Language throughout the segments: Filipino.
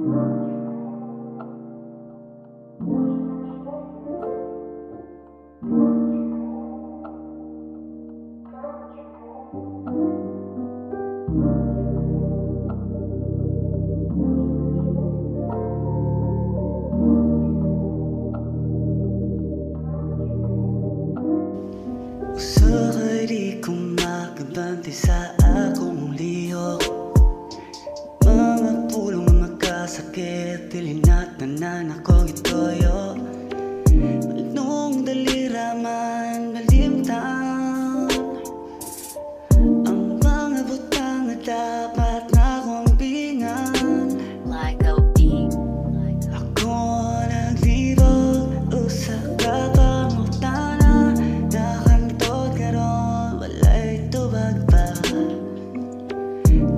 Usaka'y di ko makabantay sa akong lihok. Mga pulong magkasakit, dilin at nananakong itoyo. Malunong dalira man malimtan, ang mga butang na dapat na akong pingan. Ako naglibog, usak ka pangutana, nakantod karon, wala'y tubag pa.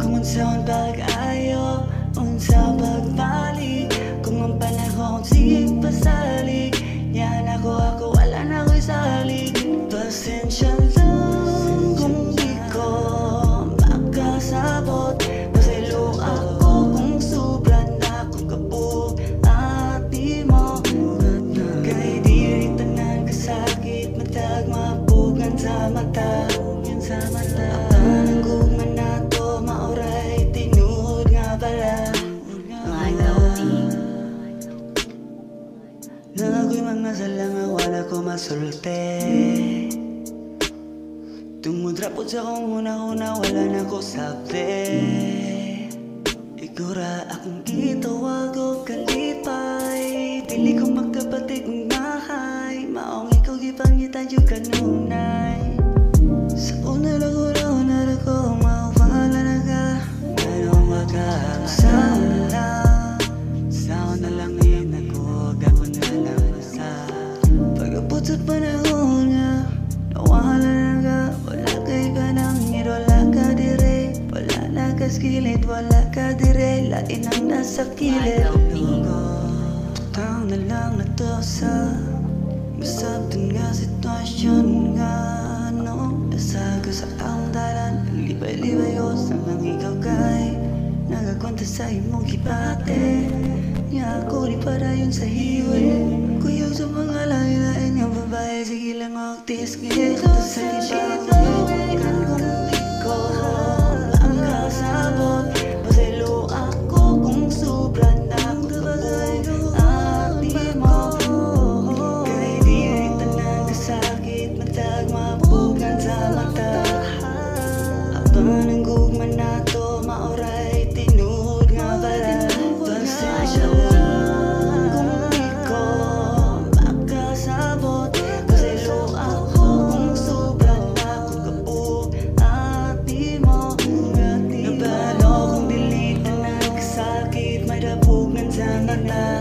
Kung unsaon pag-ayo, unsa pagbalik, kung ang panahon sige pasalig, yan ako wala na ko'y salig. Pasensya lang kung di ko makasabot, pasaylo ako kung sobra na akong kapug at di mo. Kay di rin tanan kasakit, matag mapugan sa mata. Ang gugman na to mauray, tinuod nga pala. Na ako'y mga sala nga wala ko masulti, tungod rapod sa kong una-una wala na ko sabi. Igura akong gitawag o kalipay, dili ko magkapatig ng mahay, maong ikaw gipangita yung kanunay. Sa una lang ko mawala na ka, anong makakasala. Sao na lang ngayon ako, ako na lang basa. Pag-abot sa panahon nga, nawala na ka, wala kay ka nang wala ka dire, wala na ka skilid, wala ka dire, lain ang nasa kilid. Tao na lang na to sa masabtan nga sitwasyon nga, no? Nasa ka sa akong dalan, libay-libay o sa mga ikaw kay nagakwanta sa imong kipate. Nga ako di para yun sa hiwi, kuyog sa mga lain-lain nga babae, sige lang magtiskit. Sa kipagpawikan kung di ko ang kasabot, pasaylo ako kung sobra na akong kabagay at di mo. Kaya di rin tanan kasakit, matag mapugan sa mata. Abang ng gugman na to mauray, tinuod nga pala. Pasensya lang kung di ko makasabot, pasaylo ako kung sobra na akong kapug at di mo. Nabalo kung dili tanan kasakit, may dapugan sa mata.